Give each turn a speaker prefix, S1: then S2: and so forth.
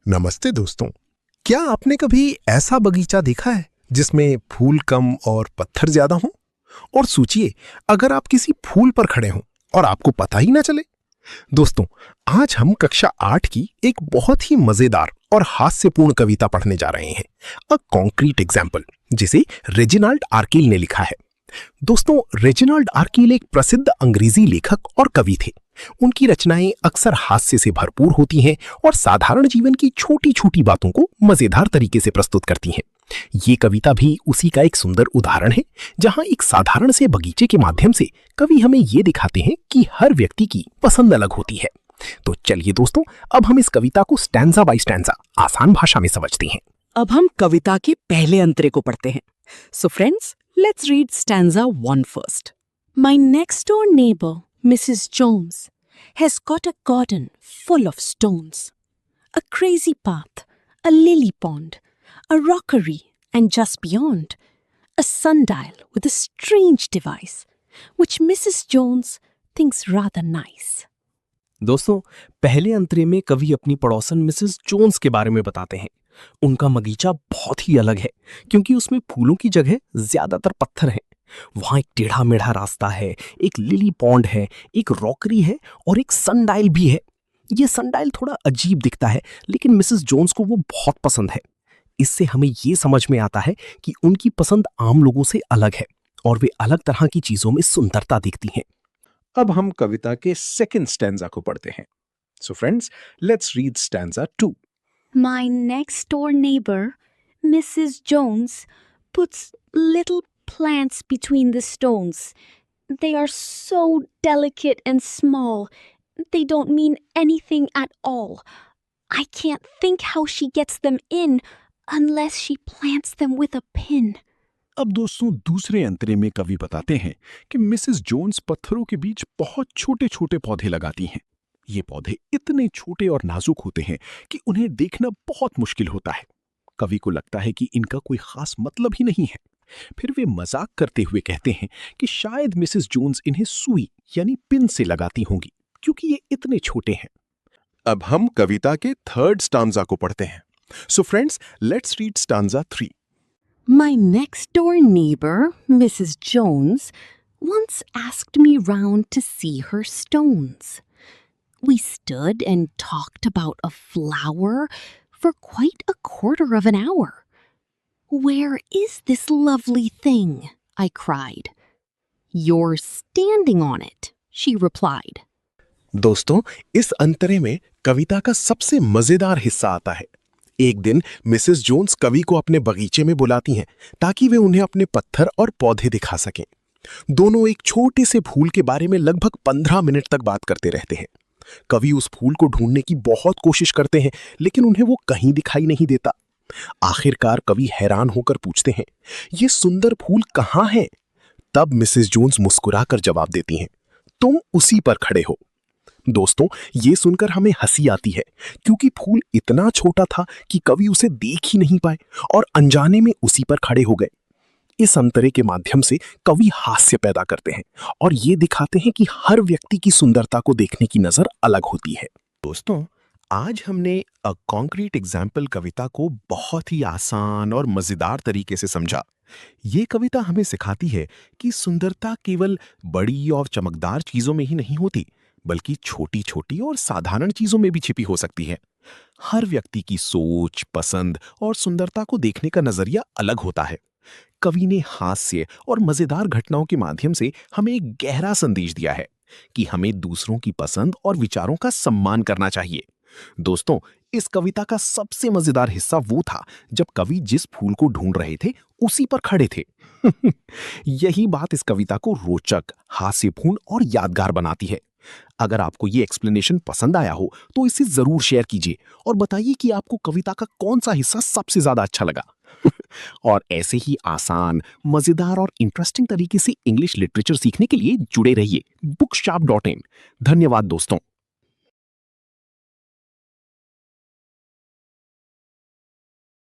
S1: नमस्ते दोस्तों। क्या आपने कभी ऐसा बगीचा देखा है जिसमें फूल कम और पत्थर ज्यादा हों? और सोचिए, अगर आप किसी फूल पर खड़े हों और आपको पता ही ना चले। दोस्तों, आज हम कक्षा 8 की एक बहुत ही मजेदार और हास्यपूर्ण कविता पढ़ने जा रहे हैं, अ कॉन्क्रीट एग्जाम्पल, जिसे रेजिनाल्ड आर्किल ने लिखा है। दोस्तों, रेजिनाल्ड आर्किल एक प्रसिद्ध अंग्रेजी लेखक और कवि थे। उनकी रचनाएं अक्सर हास्य से भरपूर होती हैं और साधारण जीवन की छोटी छोटी बातों को मजेदार तरीके से प्रस्तुत करती हैं। ये कविता भी उसी का एक सुंदर उदाहरण है, जहां एक साधारण से बगीचे के माध्यम से कवि हमें ये दिखाते हैं कि हर व्यक्ति की पसंद अलग होती है। तो चलिए दोस्तों, अब हम इस कविता को स्टैंजा बाय स्टैंजा आसान भाषा में समझते हैं।
S2: अब हम कविता के पहले अंतरे को पढ़ते हैं। So friends, let's read stanza 1 first. My next door neighbor, Mrs. Jones, has got a garden full of stones. A crazy path, a lily pond, a rockery, and just beyond, a sundial with a strange device, which Mrs. Jones thinks rather nice.
S3: दोस्तों, पहले अंतरे में कवि अपनी पड़ोसन Mrs Jones के बारे में बताते हैं। उनका बगीचा बहुत ही अलग है, क्योंकि उसमें फूलों की जगह ज्यादातर पत्थर हैं। वहां एक टेढ़ा मेढ़ा रास्ता है, एक लिली पॉन्ड है, एक रॉकरी है और एक सनडायल भी है। ये सनडायल थोड़ा अजीब दिखता है, लेकिन मिसेस जोन्स को वो बहुत पसंद है। इससे हमें ये समझ में आता है कि उनकी पसंद आम लोगों से अलग है और वे अलग तरह की चीजों में सुंदरता देखती हैं।
S1: अब हम कविता के सेकंड स्टैंजा को पढ़ते हैं। So friends, let's read stanza 2.
S4: My next door neighbor, Mrs. Jones, puts little plants between the stones. They are so delicate and small. They don't mean anything at all. I can't think how she gets them in unless she plants them with a pin.
S5: अब दोस्तों, दूसरे अंतरे में कवि बताते हैं कि Mrs Jones पत्थरों के बीच बहुत छोटे छोटे पौधे लगाती हैं। ये पौधे इतने छोटे और नाजुक होते हैं कि उन्हें देखना बहुत मुश्किल होता है। कवि को लगता है कि इनका कोई खास मतलब ही नहीं है। फिर वे मजाक करते हुए कहते हैं कि शायद मिसेस जोन्स इन्हें सुई यानी पिन से लगाती होंगी, क्योंकि ये इतने छोटे हैं।
S1: अब हम कविता के थर्ड स्टांजा को पढ़ते हैं। So friends, let's read stanza 3.
S2: My next door neighbor, Mrs. Jones, once asked me round to see her stones. We stood and talked about a flower for quite a quarter of an hour. Where is this lovely thing? I cried. You're standing on it, she replied.
S1: दोस्तों, इस अंतरे में कविता का सबसे मजेदार हिस्सा आता है। एक दिन मिसेस जोन्स कवि को अपने बगीचे में बुलाती हैं ताकि वे उन्हें अपने पत्थर और पौधे दिखा सकें। दोनों एक छोटे से फूल के बारे में लगभग 15 मिनट तक बात करते रहते हैं। कवि उस फूल को ढूंढने की बहुत कोशिश करते हैं, लेकिन उन्हें वो कहीं दिखाई नहीं देता। आखिरकार कवि हैरान होकर पूछते हैं, ये सुंदर फूल कहाँ है? तब मिसेस जोन्स मुस्कुराकर जवाब देती हैं, तुम उसी पर खड़े हो। दोस्तों, ये सुनकर हमें हंसी आती है, क्योंकि फूल इतना छोटा था कि कवि उसे देख ही नहीं पाए और अनजाने में उसी पर खड़े हो गए। इस अंतरे के माध्यम से कवि हास्य पैदा करते हैं और ये दिखाते हैं कि हर व्यक्ति की सुंदरता को देखने की नजर अलग होती है। दोस्तों, आज हमने अ कॉन्क्रीट एग्जाम्पल कविता को बहुत ही आसान और मजेदार तरीके से समझा। ये कविता हमें सिखाती है कि सुंदरता केवल बड़ी और चमकदार चीजों में ही नहीं होती, बल्कि छोटी छोटी और साधारण चीजों में भी छिपी हो सकती है। हर व्यक्ति की सोच, पसंद और सुंदरता को देखने का नजरिया अलग होता है। कवि ने हास्य और मजेदार घटनाओं के माध्यम से हमें एक गहरा संदेश दिया है कि हमें दूसरों की पसंद और विचारों का सम्मान करना चाहिए। दोस्तों, इस कविता का सबसे मजेदार हिस्सा वो था जब कवि जिस फूल को ढूंढ रहे थे उसी पर खड़े थे। यही बात इस कविता को रोचक, हास्यपूर्ण और यादगार बनाती है। अगर आपको ये एक्सप्लेनेशन पसंद आया हो तो इसे जरूर शेयर कीजिए और बताइए कि आपको कविता का कौन सा हिस्सा सबसे ज्यादा अच्छा लगा। और ऐसे ही आसान, मजेदार और इंटरेस्टिंग तरीके से इंग्लिश लिटरेचर सीखने के लिए जुड़े रहिए bookshop.in। धन्यवाद दोस्तों।